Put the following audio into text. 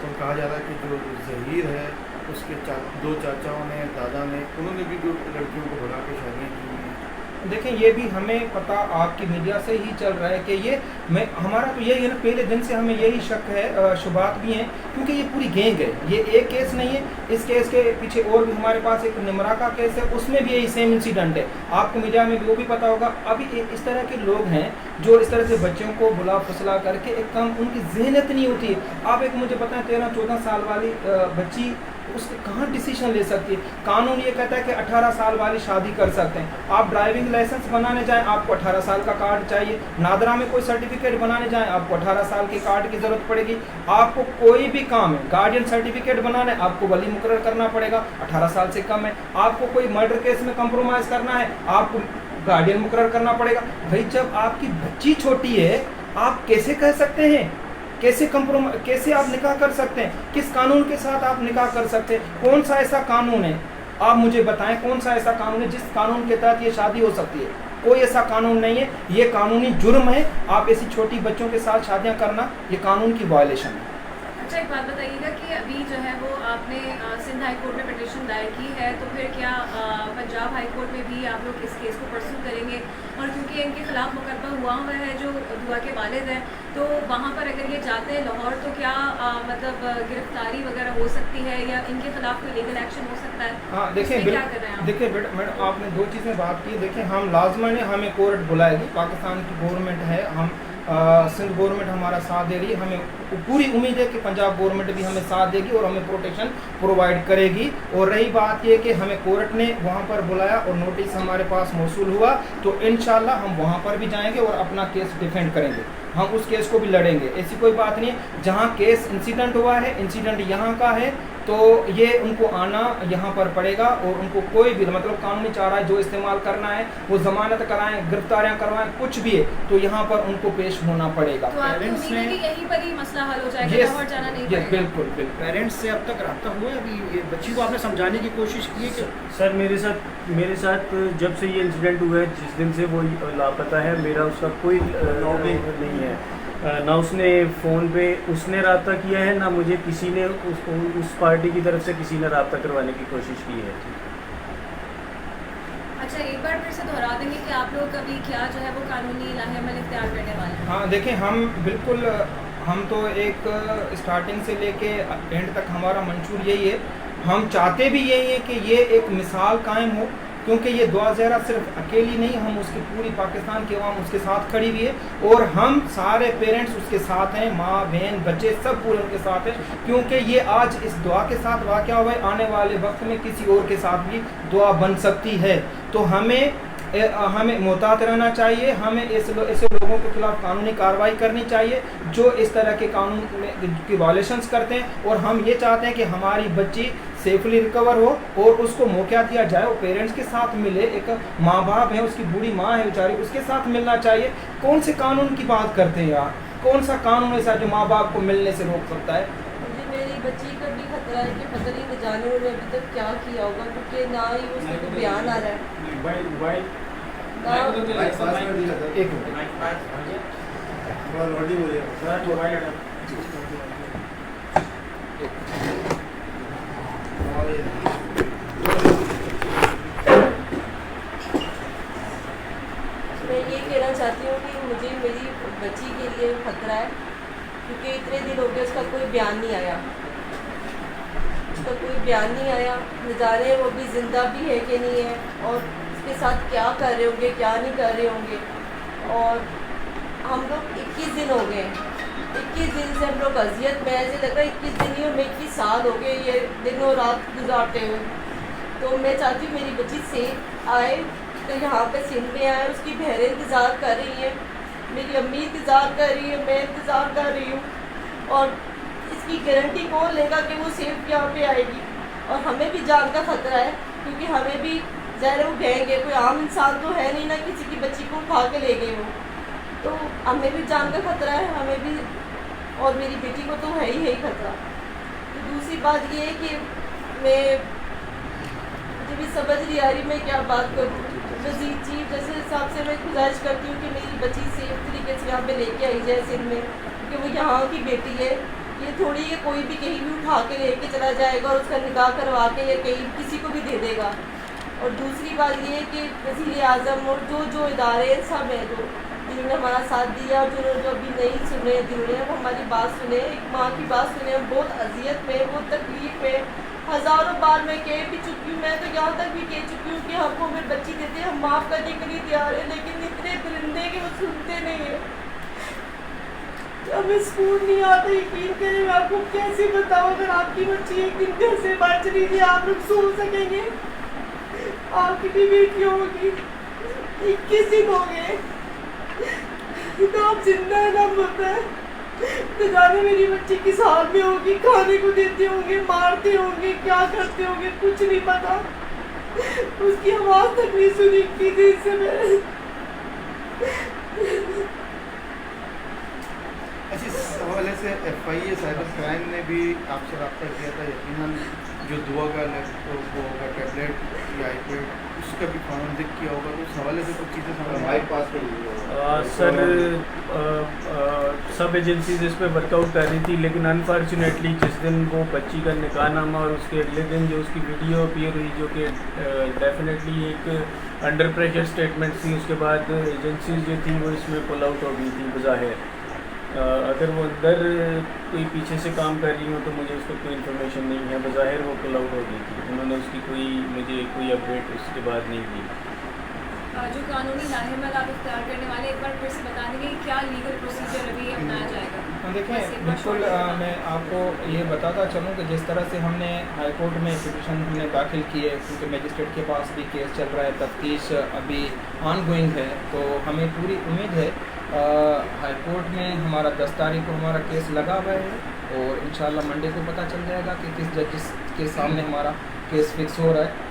तो कहा जा रहा है कि जो ज़हीर है उसके दो चाचाओं ने, दादा ने, उन्होंने भी दो लड़कियों को भगा के शादियाँ की हैं। देखें, ये भी हमें पता आपकी मीडिया से ही चल रहा है कि ये हमारा तो यही है ना, पहले दिन से हमें यही शक है, शुबात भी हैं, क्योंकि ये पूरी गैंग है। ये एक केस नहीं है, इस केस के पीछे और भी हमारे पास एक निमरा का केस है, उसमें भी यही सेम इंसिडेंट है। आपको मीडिया में भी वो भी पता होगा। अभी इस तरह के लोग हैं जो इस तरह से बच्चों को बुला फुसला करके एक काम, उनकी जहनीत नहीं होती है। आप एक मुझे बताएं, 13-14 साल वाली बच्ची उसके कहाँ डिसीजन ले सकती है? कानून ये कहता है कि 18 साल वाली शादी कर सकते हैं। आप ड्राइविंग लाइसेंस बनाने जाएं, आपको 18 साल का कार्ड चाहिए। नादरा में कोई सर्टिफिकेट बनाने जाएं, आपको 18 साल के कार्ड की ज़रूरत पड़ेगी। आपको कोई भी काम है, गार्डियन सर्टिफिकेट बनाना है, आपको वली मुकर्रर करना पड़ेगा, 18 साल से कम है। आपको कोई मर्डर केस में कंप्रोमाइज़ करना है, आपको गार्डियन मुकर्रर करना पड़ेगा। भाई, जब आपकी बच्ची छोटी है, आप कैसे कह सकते हैं? कैसे आप निकाह कर सकते हैं? किस कानून के साथ आप निकाह कर सकते हैं? कौन सा ऐसा कानून है? आप मुझे बताएं, कौन सा ऐसा कानून है जिस कानून के तहत ये शादी हो सकती है? कोई ऐसा कानून नहीं है। ये कानूनी जुर्म है। आप ऐसी छोटी बच्चों के साथ शादियां करना, ये कानून की वायलेशन है। अच्छा, एक बात बताइएगा कि अभी जो है वो आपने सिंध हाई कोर्ट में पिटीशन दायर की है, तो फिर क्या पंजाब हाई कोर्ट में भी आप लोग इस केस को परसू करेंगे? और क्योंकि इनके खिलाफ मुकदमा हुआ हुआ है, जो दुआ के वालिद हैं, तो वहाँ पर अगर ये जाते हैं लाहौर, तो क्या मतलब गिरफ्तारी वगैरह हो सकती है या इनके खिलाफ कोई लीगल एक्शन हो सकता है? हाँ, देखिए क्या कर रहे हैं आप? देखिए मैडम, आपने दो चीज़ें बात की। देखिए, हम लाजमन है, हमें कोर्ट बुलाएगी, पाकिस्तान की गवर्नमेंट है, हम सिंध गवर्नमेंट हमारा साथ दे रही है। हमें पूरी उम्मीद है कि पंजाब गवर्नमेंट भी हमें साथ देगी और हमें प्रोटेक्शन प्रोवाइड करेगी। और रही बात ये कि हमें कोर्ट ने वहाँ पर बुलाया और नोटिस हमारे पास मौसूल हुआ, तो इंशाल्लाह हम वहाँ पर भी जाएंगे और अपना केस डिफेंड करेंगे। हम उस केस को भी लड़ेंगे, ऐसी कोई बात नहीं है। जहाँ केस इंसिडेंट हुआ है, इंसिडेंट यहाँ का है, तो ये उनको आना यहाँ पर पड़ेगा। और उनको कोई भी मतलब कानूनी चारा जो इस्तेमाल करना है, वो जमानत कराएं, गिरफ्तारियाँ करवाएं, कुछ भी है, तो यहाँ पर उनको पेश होना पड़ेगा। तो आपकी उम्मीद है कि यहीं पर ही मसला हल हो जाएगा, लाहौर जाना नहीं पड़ेगा? बिल्कुल बिल्कुल। पेरेंट्स से अब तक रब्ता हुआ है? अभी ये बच्ची को आपने समझाने की कोशिश की है कि सर, मेरे साथ जब से ये इंसिडेंट हुआ है, जिस दिन से वो लापता है, मेरा उसका कोई नहीं है। ना उसने फ़ोन पे उसने रब्ता किया है, ना मुझे किसी ने उस पार्टी की तरफ से किसी ने रब्ता करवाने की कोशिश की है। अच्छा, एक बार फिर से दोहरा देंगे कि आप लोग अभी क्या जो है वो कानूनी लाहेमल इख्तियार करने वाले हैं? हाँ, देखें, हम बिल्कुल, हम तो एक स्टार्टिंग से लेके एंड तक हमारा मंशूर यही है। हम चाहते भी यही है कि ये एक मिसाल कायम हो, क्योंकि ये दुआ ज़हरा सिर्फ अकेली नहीं, हम उसकी पूरी पाकिस्तान की अवाम उसके साथ खड़ी हुई है और हम सारे पेरेंट्स उसके साथ हैं, माँ बहन बच्चे सब पूरे उनके साथ हैं। क्योंकि ये आज इस दुआ के साथ वाक़या हुआ है, आने वाले वक्त में किसी और के साथ भी दुआ बन सकती है। तो हमें मोहतात रहना चाहिए। हमें ऐसे लोगों के खिलाफ कानूनी कार्रवाई करनी चाहिए जो इस तरह के कानून की वायलेशंस करते हैं। और हम ये चाहते हैं कि हमारी बच्ची सेफली रिकवर हो और उसको मौका दिया जाए, वो पेरेंट्स के साथ मिले। एक माँ बाप है, उसकी बूढ़ी माँ है बेचारी, उसके साथ मिलना चाहिए। कौन से कानून की बात करते हैं यार? कौन सा कानून ऐसा जो माँ बाप को मिलने से रोक सकता है? मुझे मेरी बच्ची का भी खतरा है कि पता नहीं न जाने उन्होंने अभी तक क्या किया होगा, क्योंकि ना ही उसमें कोई बयान आ रहा है ना। एक मैं ये कहना चाहती हूँ कि मुझे मेरी बच्ची के लिए खतरा है, क्योंकि इतने दिन हो गए उसका कोई बयान नहीं आया, उसका कोई बयान नहीं आया। न जाने वो भी ज़िंदा भी है कि नहीं है, और उसके साथ क्या कर रहे होंगे, क्या नहीं कर रहे होंगे। और हम लोग 21 दिन हो गए, 21 दिन से हम लोग अजियत में, ऐसे लग रहा है 21 दिन ही, और 21 साल हो गए ये दिन और रात गुजारते हुए। तो मैं चाहती हूँ मेरी बच्ची सेफ आए, तो यहाँ पे सिंध में आए। उसकी बहनें इंतज़ार कर रही हैं, मेरी अम्मी इंतज़ार कर रही है, मैं इंतज़ार कर रही हूँ। और इसकी गारंटी कौन लेगा कि वो सेफ यहाँ पे आएगी? और हमें भी जान का खतरा है, क्योंकि हमें भी ज़ाहिर वो गैंग है, कोई आम इंसान तो है नहीं ना किसी की बच्ची को उठा के ले गए वो। तो हमें भी जान का खतरा है, हमें भी, और मेरी बेटी को तो है ही खतरा। तो दूसरी बात ये है कि मुझे भी समझ नहीं आ रही मैं क्या बात करूँ। वज़ीर चीफ जैसे हिसाब से मैं गुजारिश करती हूँ कि मेरी बच्ची सेफ तरीके से यहाँ पे लेके आई जाए सिंध में, क्योंकि वो यहाँ की बेटी है, ये थोड़ी है कोई भी कहीं भी उठा के लेके चला जाएगा और उसका निकाह करवा के या कहीं किसी को भी दे देगा। और दूसरी बात ये है कि वज़ीर आज़म और जो इदारे सब हैं जो जिन्होंने हमारा साथ दिया और जिन्होंने जो अभी नहीं सुने, जिन्होंने अब हमारी बात सुने, एक माँ की बात सुने, हम बहुत अजियत में, बहुत तकलीफ में, हज़ारों बार मैं कह भी चुकी हूँ, मैं तो यहाँ तक भी कह चुकी हूँ कि हमको हमें बच्ची देते हम माफ़ करने के लिए तैयार हैं, लेकिन इतने दरिंदे कि वो सुनते नहीं हैं। हमें स्कूल नहीं आता, यकीन करें मैं आपको कैसे बताऊँ, अगर आपकी बच्ची एक दिन घर से बाहर चली जाए आप लोग सोच सकेंगे? आपकी भी बेटी होगी, 21 दिन हो गए, तो आप जिंदा है ना होता है, तो जाने मेरी बच्ची किस हाल में होगी, खाने को देते होंगे, मारते होंगे, क्या करते होंगे कुछ नहीं पता, उसकी आवाज़ तक नहीं सुनी की थी इससे मैंने। अच्छा, इस हवाले से FIA साइबर क्राइम ने भी आपसे रब्ता किया था, यकीनन जो दुआ का लैपटॉप होगा, टैबलेट या iPad, उसका भी कानून जिक्र किया होगा, तो उस हवाले से कुछ चीज़ें हमारे पास सर सब एजेंसीज इस पर वर्कआउट कर रही थी, लेकिन अनफॉर्चुनेटली जिस दिन वो बच्ची का निकाहनामा और उसके अगले दिन जो उसकी वीडियो अपीयर हुई, जो कि डेफिनेटली एक अंडर प्रेशर स्टेटमेंट थी, उसके बाद एजेंसीज जो थी वो इसमें पुल आउट हो गई थी बज़ाहिर। अगर वो अंदर कोई पीछे से काम कर रही हो तो मुझे उसका कोई इन्फॉर्मेशन नहीं है, बज़ाहिर वो पुल आउट हो गई थी, उन्होंने उसकी मुझे कोई अपडेट उसके बाद नहीं दी। जो कानूनी लाहेमत आप इख्तियार करने वाले, एक बार फिर से बता देंगे कि क्या लीगल प्रोसीजर अभी अपनाया जाएगा? देखिए बिल्कुल, मैं आपको ये बताता चलूँ कि जिस तरह से हमने हाई कोर्ट में पिटीशन हमने दाखिल की है, क्योंकि मजिस्ट्रेट के पास भी केस चल रहा है, तफ्तीश अभी ऑन गोइंग है, तो हमें पूरी उम्मीद है हाई कोर्ट में हमारा 10 तारीख को हमारा केस लगा हुआ है और इंशाल्लाह मंडे को पता चल जाएगा कि किस जज के सामने हमारा केस फिक्स हो रहा है।